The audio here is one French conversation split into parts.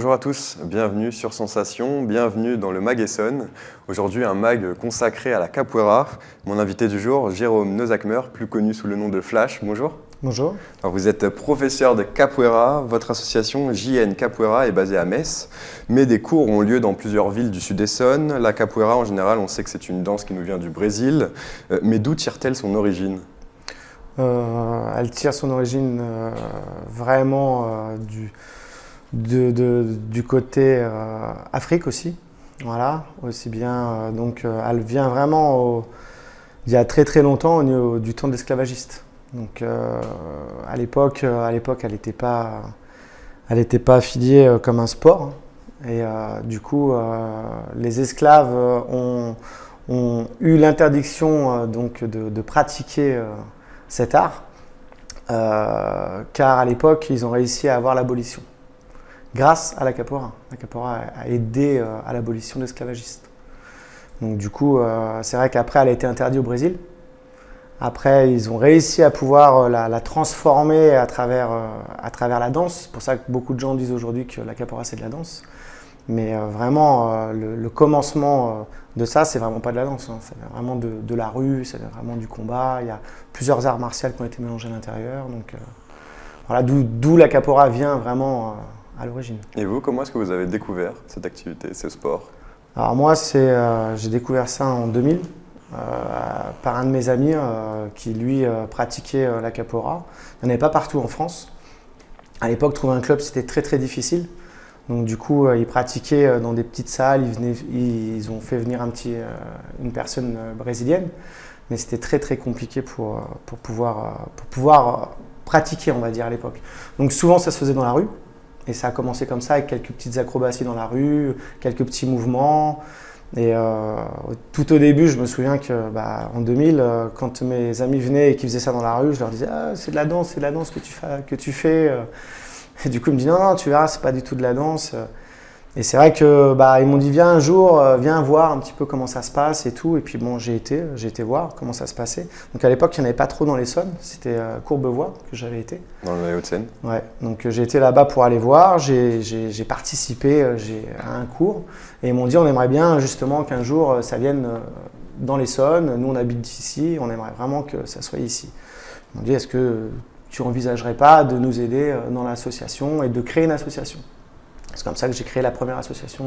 Bonjour à tous, bienvenue sur Sensation, bienvenue dans le Mag Essonne. Aujourd'hui un mag consacré à la capoeira. Mon invité du jour, Jérôme Neusackmer, plus connu sous le nom de Flash. Bonjour. Bonjour. Alors vous êtes professeur de capoeira, votre association JN Capoeira est basée à Metz, mais des cours ont lieu dans plusieurs villes du Sud-Essonne. La capoeira en général, on sait que c'est une danse qui nous vient du Brésil, mais d'où tire-t-elle son origine ? Elle tire son origine vraiment du côté Afrique aussi, voilà, aussi bien. Donc elle vient vraiment il y a très très longtemps du temps de l'esclavagiste. Donc à l'époque, elle n'était pas affiliée comme un sport. Et du coup, les esclaves ont eu l'interdiction donc de pratiquer cet art, car à l'époque, ils ont réussi à avoir l'abolition. Grâce à la capoeira. La capoeira a aidé à l'abolition de l'esclavagisme. Donc du coup, c'est vrai qu'après, elle a été interdite au Brésil. Après, ils ont réussi à pouvoir la transformer à travers la danse. C'est pour ça que beaucoup de gens disent aujourd'hui que la capoeira, c'est de la danse. Mais vraiment, le commencement de ça, c'est vraiment pas de la danse. Hein. C'est vraiment de la rue, c'est vraiment du combat. Il y a plusieurs arts martiaux qui ont été mélangés à l'intérieur. Donc voilà, d'où la capoeira vient vraiment à l'origine. Et vous, comment est-ce que vous avez découvert cette activité, ce sport ? Alors moi, j'ai découvert ça en 2000 par un de mes amis qui, lui, pratiquait la capoeira. Il n'y en avait pas partout en France. À l'époque, trouver un club, c'était très très difficile. Donc du coup, ils pratiquaient dans des petites salles. Ils ont fait venir une personne brésilienne. Mais c'était très très compliqué pour pouvoir pratiquer, on va dire, à l'époque. Donc souvent, ça se faisait dans la rue. Et ça a commencé comme ça, avec quelques petites acrobaties dans la rue, quelques petits mouvements. Et tout au début, je me souviens en 2000, quand mes amis venaient et qu'ils faisaient ça dans la rue, je leur disais « Ah, c'est de la danse que tu fais. » Et du coup, ils me disaient « Non, tu verras, c'est pas du tout de la danse. » Et c'est vrai que ils m'ont dit « Viens un jour, viens voir un petit peu comment ça se passe et tout. » Et puis bon, j'ai été voir comment ça se passait. Donc à l'époque, il n'y en avait pas trop dans l'Essonne. C'était Courbevoie que j'avais été. Dans les Hauts-de-Seine. Ouais. Donc j'ai été là-bas pour aller voir. J'ai participé à un cours. Et ils m'ont dit « On aimerait bien justement qu'un jour ça vienne dans l'Essonne. Nous, on habite ici. On aimerait vraiment que ça soit ici. » Ils m'ont dit « Est-ce que tu n'envisagerais pas de nous aider dans l'association et de créer une association ?» C'est comme ça que j'ai créé la première association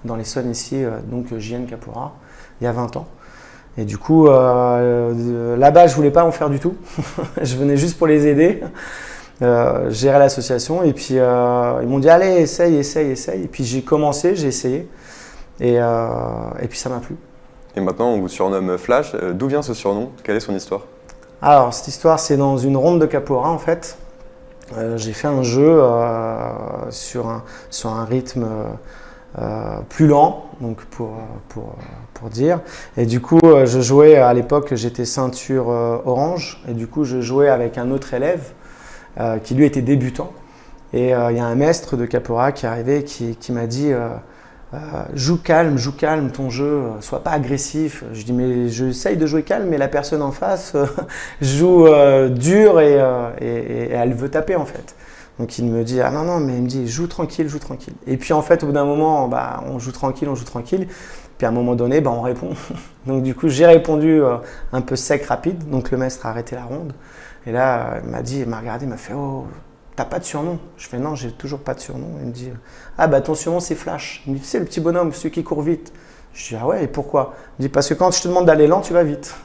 dans l'Essonne ici, donc JN Capoeira, il y a 20 ans. Et du coup, là-bas, je ne voulais pas en faire du tout. Je venais juste pour les aider, gérer l'association. Et puis, ils m'ont dit, allez, essaye. Et puis, j'ai commencé, j'ai essayé. Et puis, ça m'a plu. Et maintenant, on vous surnomme Flash. D'où vient ce surnom ? Quelle est son histoire ? Alors, cette histoire, c'est dans une ronde de capoeira, en fait. J'ai fait un jeu sur un rythme plus lent, donc pour dire. Et du coup, je jouais à l'époque, j'étais ceinture orange, et du coup, je jouais avec un autre élève qui lui était débutant. Et il y a un maître de capoeira qui est arrivé, qui m'a dit joue calme ton jeu, sois pas agressif. Je dis mais j'essaye de jouer calme, mais la personne en face joue dur et elle veut taper en fait. Donc il me dit ah non, mais il me dit joue tranquille. Et puis en fait au bout d'un moment on joue tranquille. Puis à un moment donné on répond. Donc du coup j'ai répondu un peu sec, rapide. Donc le maître a arrêté la ronde. Et là il m'a regardé, il m'a fait oh. T'as pas de surnom ? Je fais non, j'ai toujours pas de surnom. Il me dit ah ton surnom c'est Flash. Il me dit tu sais le petit bonhomme, celui qui court vite. Je dis ah ouais et pourquoi ? Il me dit parce que quand je te demande d'aller lent, tu vas vite.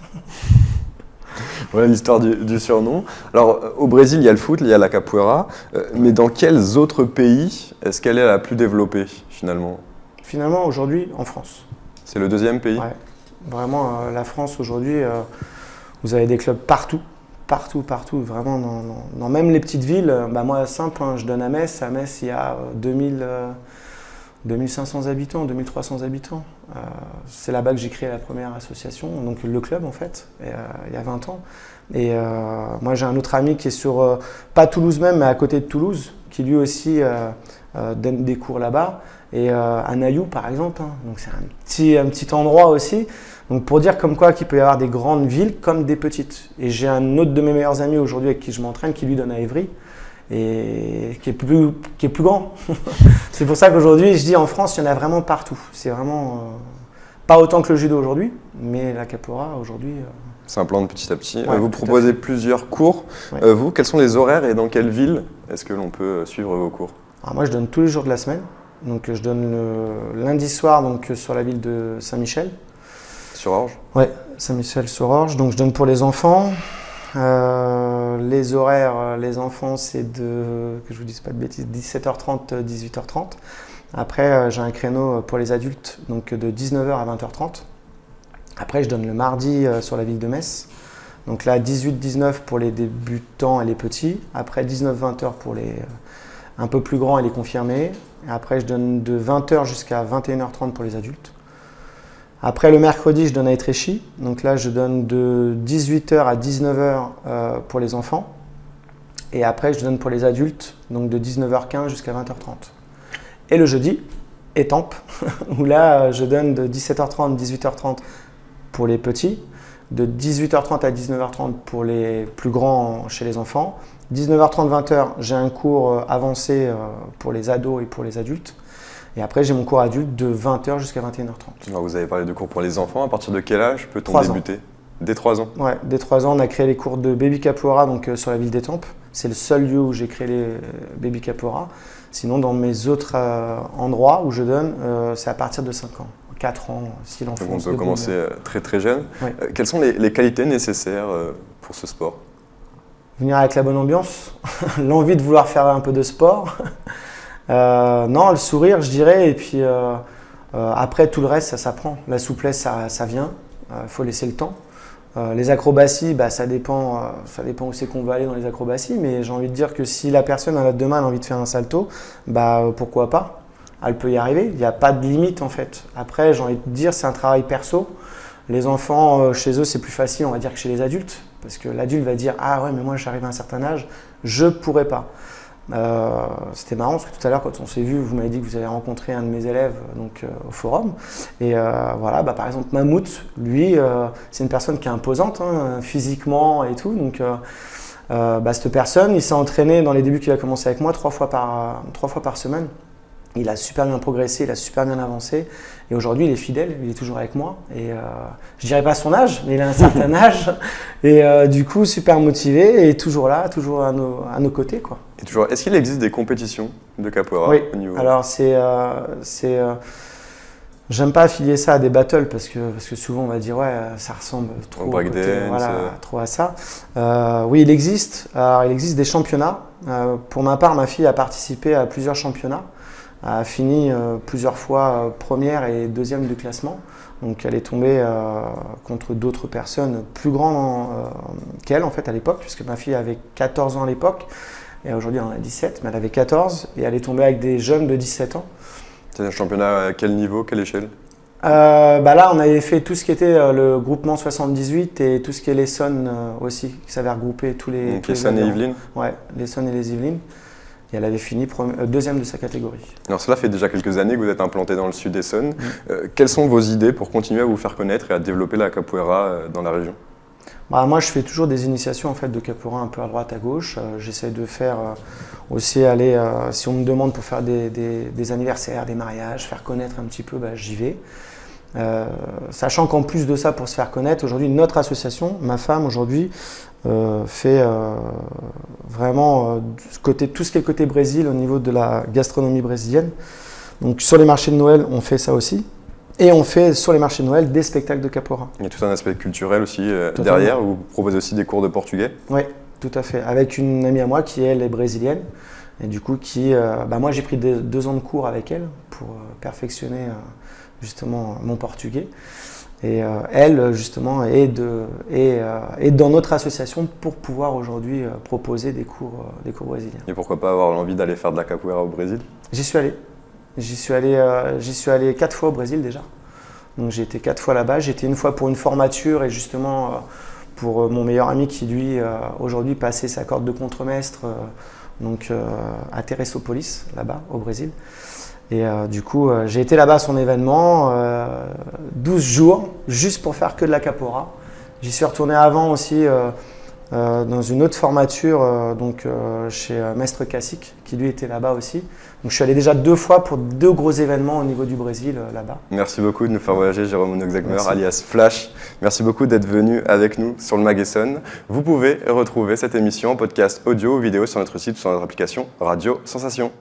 Voilà l'histoire du surnom. Alors au Brésil, il y a le foot, il y a la capoeira, mais dans quels autres pays est-ce qu'elle est la plus développée finalement ? Finalement aujourd'hui en France. C'est le deuxième pays ? Ouais. Vraiment la France aujourd'hui, vous avez des clubs partout, vraiment dans même les petites villes. Moi, simple, je donne à Metz. À Metz, il y a 2500 habitants, 2300 habitants. C'est là-bas que j'ai créé la première association, donc le club en fait, il y a 20 ans. Et moi, j'ai un autre ami qui est sur, pas Toulouse même, mais à côté de Toulouse, qui lui aussi donne des cours là-bas. Et à Nailloux, par exemple, donc c'est un petit endroit aussi. Donc pour dire comme quoi qu'il peut y avoir des grandes villes comme des petites. Et j'ai un autre de mes meilleurs amis aujourd'hui avec qui je m'entraîne qui lui donne à Évry. et qui est plus grand. C'est pour ça qu'aujourd'hui, je dis en France, il y en a vraiment partout. C'est vraiment pas autant que le judo aujourd'hui, mais la capoeira aujourd'hui. C'est un plan de petit à petit. Ouais, vous proposez plusieurs cours. Ouais. Vous, quels sont les horaires et dans quelle ville est-ce que l'on peut suivre vos cours? Alors moi, je donne tous les jours de la semaine. Donc, je donne le lundi soir donc, sur la ville de Saint-Michel. Sur Orge? Ouais, Saint-Michel-sur-Orge. Donc, je donne pour les enfants. Les horaires, les enfants, c'est de, que je vous dise pas de bêtises, 17h30, 18h30. Après, j'ai un créneau pour les adultes, donc de 19h à 20h30. Après, je donne le mardi sur la ville de Metz. Donc là, 18-19 pour les débutants et les petits. Après, 19-20h pour les un peu plus grands et les confirmés. Et après, je donne de 20h jusqu'à 21h30 pour les adultes. Après, le mercredi, je donne à Étréchy. Donc là, je donne de 18h à 19h pour les enfants. Et après, je donne pour les adultes, donc de 19h15 jusqu'à 20h30. Et le jeudi, Étampes, où là, je donne de 17h30 à 18h30 pour les petits, de 18h30 à 19h30 pour les plus grands chez les enfants. 19h30, 20h, j'ai un cours avancé pour les ados et pour les adultes. Et après, j'ai mon cours adulte de 20h jusqu'à 21h30. Alors, vous avez parlé de cours pour les enfants. À partir de quel âge peut-on 3 ans. débuter? Dès 3 ans? Ouais, dès 3 ans, on a créé les cours de Baby Capoeira donc, sur la ville d'Étampes. C'est le seul lieu où j'ai créé les Baby Capoeira. Sinon, dans mes autres endroits où je donne, c'est à partir de 5 ans. 4 ans, si l'enfant. Donc on peut commencer très très jeune. Ouais. Quelles sont les qualités nécessaires pour ce sport? Venir avec la bonne ambiance, l'envie de vouloir faire un peu de sport. Non, le sourire, je dirais. Et puis après, tout le reste, ça s'apprend. La souplesse, ça vient. Il faut laisser le temps. Les acrobaties, ça dépend où c'est qu'on va aller dans les acrobaties. Mais j'ai envie de dire que si la personne demain a envie de faire un salto, pourquoi pas? Elle peut y arriver, il n'y a pas de limite en fait. Après, j'ai envie de dire, c'est un travail perso. Les enfants, chez eux, c'est plus facile, on va dire, que chez les adultes. Parce que l'adulte va dire, ah ouais, mais moi j'arrive à un certain âge, je ne pourrais pas. C'était marrant parce que tout à l'heure, quand on s'est vu, vous m'avez dit que vous avez rencontré un de mes élèves au forum. Et voilà, par exemple, Mammouth, lui, c'est une personne qui est imposante physiquement et tout. Donc, cette personne, il s'est entraîné dans les débuts qu'il a commencé avec moi 3 fois par semaine. Il a super bien progressé, il a super bien avancé et aujourd'hui il est fidèle, il est toujours avec moi et je dirais pas son âge, mais il a un certain âge et du coup super motivé et toujours là, toujours à nos côtés quoi. Et toujours, est-ce qu'il existe des compétitions de capoeira Oui. au niveau? Alors j'aime pas affilier ça à des battles parce que souvent on va dire ouais ça ressemble trop, trop à ça. Oui il existe des championnats. Pour ma part ma fille a participé à plusieurs championnats. A fini plusieurs fois première et deuxième du classement. Donc elle est tombée contre d'autres personnes plus grandes qu'elle en fait à l'époque, puisque ma fille avait 14 ans à l'époque, et aujourd'hui elle en a 17, mais elle avait 14, et elle est tombée avec des jeunes de 17 ans. C'est un championnat à quel niveau, quelle échelle? Là on avait fait tout ce qui était le groupement 78 et tout ce qui est l'Essonne aussi, qui savait regrouper tous les... Donc l'Essonne et Yvelines? Ouais, l'Essonne et les Yvelines. Et elle avait fini deuxième de sa catégorie. Alors cela fait déjà quelques années que vous êtes implanté dans le sud Essonne. Quelles sont vos idées pour continuer à vous faire connaître et à développer la capoeira dans la région? Moi je fais toujours des initiations en fait, de capoeira un peu à droite, à gauche. J'essaie de faire aussi aller, si on me demande pour faire des anniversaires, des mariages, faire connaître un petit peu, j'y vais. Sachant qu'en plus de ça, pour se faire connaître, aujourd'hui notre association, ma femme aujourd'hui, fait vraiment tout ce qui est côté Brésil au niveau de la gastronomie brésilienne. Donc sur les marchés de Noël, on fait ça aussi. Et on fait sur les marchés de Noël des spectacles de capoeira. Il y a tout un aspect culturel aussi derrière. Vous proposez aussi des cours de portugais? Oui, tout à fait. Avec une amie à moi qui, elle, est brésilienne. Et du coup, moi j'ai pris 2 ans de cours avec elle pour perfectionner justement mon portugais. Et elle, justement, est dans notre association pour pouvoir aujourd'hui proposer des cours brésiliens. Et pourquoi pas avoir l'envie d'aller faire de la capoeira au Brésil? J'y suis allé. J'y suis allé 4 fois au Brésil déjà. Donc j'ai été 4 fois là-bas. J'ai été une fois pour une formature et justement pour mon meilleur ami qui lui aujourd'hui passait sa corde de contremaître à Teresópolis, là-bas au Brésil. Et du coup, j'ai été là-bas à son événement, 12 jours, juste pour faire que de la capoeira. J'y suis retourné avant aussi dans une autre formature chez Mestre Cacique, qui lui était là-bas aussi. Donc je suis allé déjà 2 fois pour 2 gros événements au niveau du Brésil là-bas. Merci beaucoup de nous faire voyager, Jérôme Noxagmer, alias Flash. Merci beaucoup d'être venu avec nous sur le Mag-Essonne. Vous pouvez retrouver cette émission en podcast audio ou vidéo sur notre site ou sur notre application Radio Sensation.